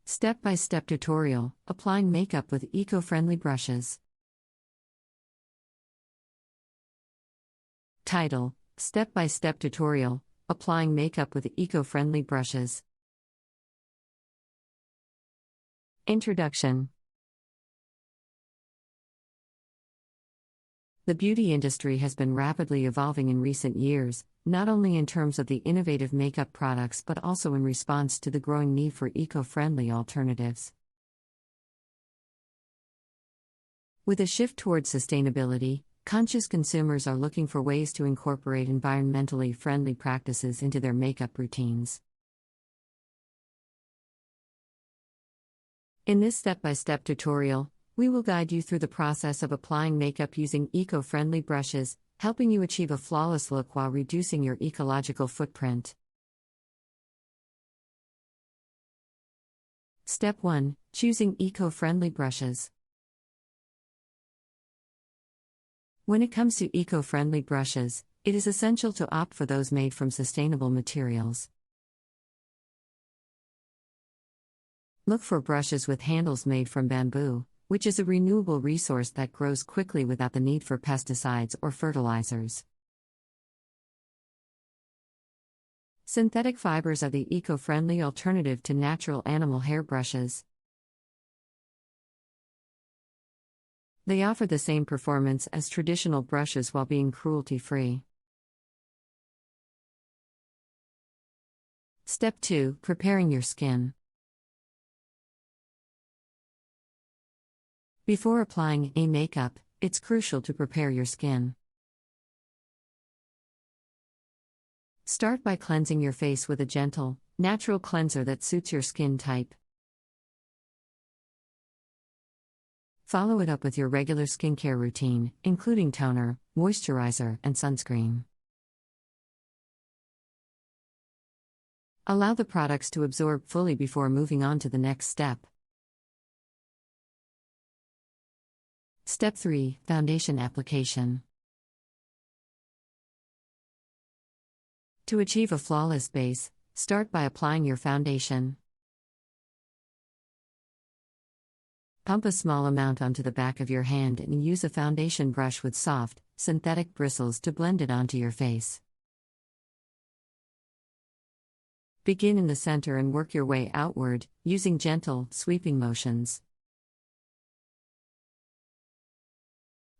Step-by-step tutorial, applying makeup with eco-friendly brushes. Title: Step-by-step tutorial, applying makeup with eco-friendly brushes. Introduction. The beauty industry has been rapidly evolving in recent years, not only in terms of the innovative makeup products but also in response to the growing need for eco-friendly alternatives. With a shift towards sustainability, conscious consumers are looking for ways to incorporate environmentally friendly practices into their makeup routines. In this step-by-step tutorial, we will guide you through the process of applying makeup using eco-friendly brushes, helping you achieve a flawless look while reducing your ecological footprint. Step 1. Choosing eco-friendly brushes. When it comes to eco-friendly brushes, it is essential to opt for those made from sustainable materials. Look for brushes with handles made from bamboo, which is a renewable resource that grows quickly without the need for pesticides or fertilizers. Synthetic fibers are the eco-friendly alternative to natural animal hair brushes. They offer the same performance as traditional brushes while being cruelty-free. Step 2. Preparing your skin. Before applying a makeup, it's crucial to prepare your skin. Start by cleansing your face with a gentle, natural cleanser that suits your skin type. Follow it up with your regular skincare routine, including toner, moisturizer, and sunscreen. Allow the products to absorb fully before moving on to the next step. Step 3. Foundation application. To achieve a flawless base, start by applying your foundation. Pump a small amount onto the back of your hand and use a foundation brush with soft, synthetic bristles to blend it onto your face. Begin in the center and work your way outward, using gentle, sweeping motions.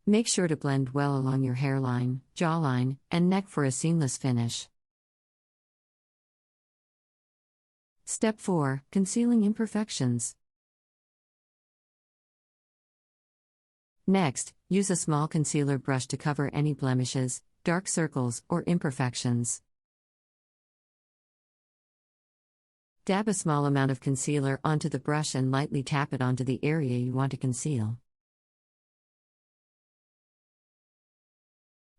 Make sure to blend well along your hairline, jawline, and neck for a seamless finish. Step 4. Concealing imperfections. Next, use a small concealer brush to cover any blemishes, dark circles, or imperfections. Dab a small amount of concealer onto the brush and lightly tap it onto the area you want to conceal.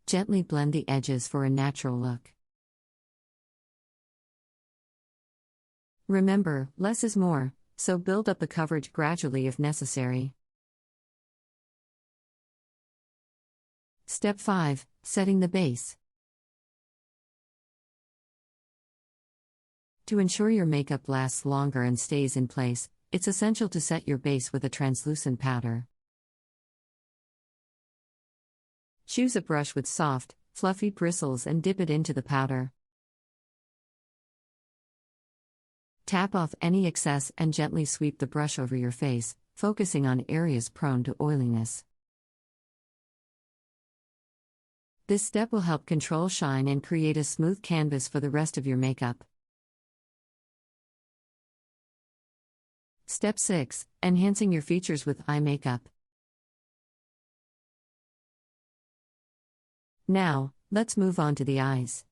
Gently blend the edges for a natural look. Remember, less is more, so build up the coverage gradually if necessary. Step 5. Setting the base. To ensure your makeup lasts longer and stays in place, it's essential to set your base with a translucent powder. Choose a brush with soft, fluffy bristles and dip it into the powder. Tap off any excess and gently sweep the brush over your face, focusing on areas prone to oiliness. This step will help control shine and create a smooth canvas for the rest of your makeup. Step 6. Enhancing your features with eye makeup. Now, let's move on to the eyes.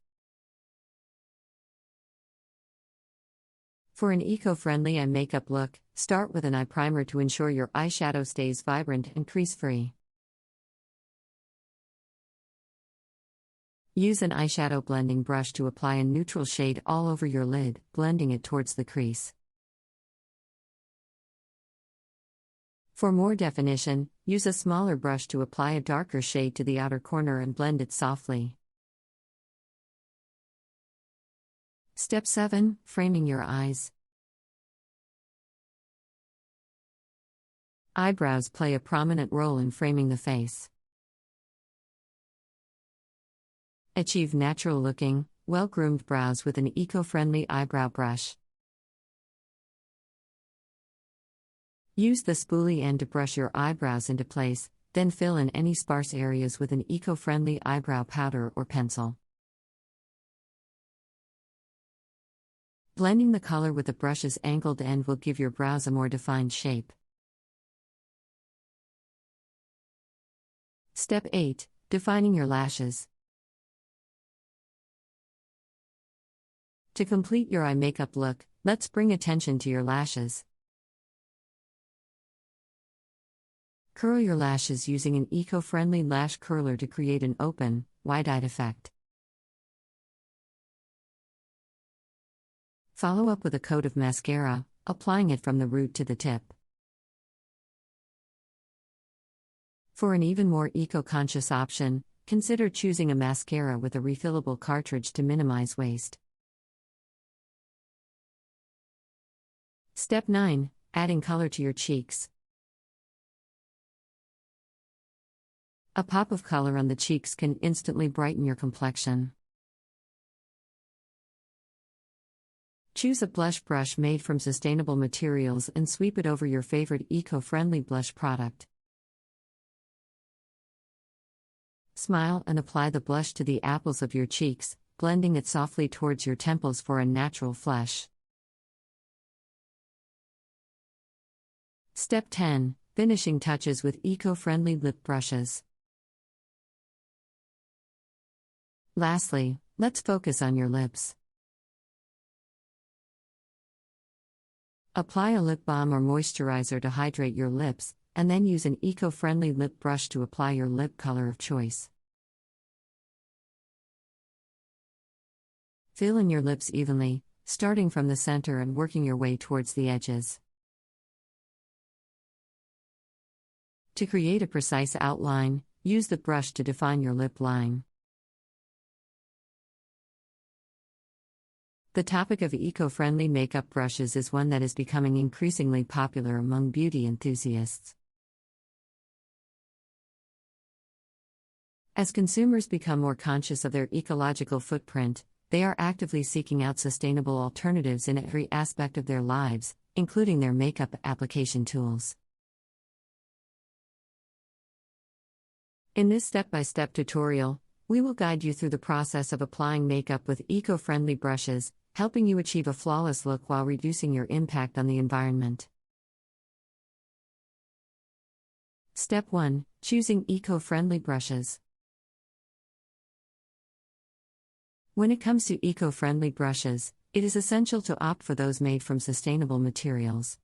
For an eco-friendly eye makeup look, start with an eye primer to ensure your eyeshadow stays vibrant and crease-free. Use an eyeshadow blending brush to apply a neutral shade all over your lid, blending it towards the crease. For more definition, use a smaller brush to apply a darker shade to the outer corner and blend it softly. Step 7. Framing your eyes. Eyebrows play a prominent role in framing the face. Achieve natural-looking, well-groomed brows with an eco-friendly eyebrow brush. Use the spoolie end to brush your eyebrows into place, then fill in any sparse areas with an eco-friendly eyebrow powder or pencil. Blending the color with the brush's angled end will give your brows a more defined shape. Step 8. Defining your lashes. To complete your eye makeup look, let's bring attention to your lashes. Curl your lashes using an eco-friendly lash curler to create an open, wide-eyed effect. Follow up with a coat of mascara, applying it from the root to the tip. For an even more eco-conscious option, consider choosing a mascara with a refillable cartridge to minimize waste. Step 9. Adding color to your cheeks. A pop of color on the cheeks can instantly brighten your complexion. Choose a blush brush made from sustainable materials and sweep it over your favorite eco-friendly blush product. Smile and apply the blush to the apples of your cheeks, blending it softly towards your temples for a natural flush. Step 10. Finishing touches with eco-friendly lip brushes. Lastly, let's focus on your lips. Apply a lip balm or moisturizer to hydrate your lips, and then use an eco-friendly lip brush to apply your lip color of choice. Fill in your lips evenly, starting from the center and working your way towards the edges. To create a precise outline, use the brush to define your lip line. The topic of eco-friendly makeup brushes is one that is becoming increasingly popular among beauty enthusiasts. As consumers become more conscious of their ecological footprint, they are actively seeking out sustainable alternatives in every aspect of their lives, including their makeup application tools. In this step-by-step tutorial, we will guide you through the process of applying makeup with eco-friendly brushes, helping you achieve a flawless look while reducing your impact on the environment. Step 1. Choosing eco-friendly brushes. When it comes to eco-friendly brushes, it is essential to opt for those made from sustainable materials.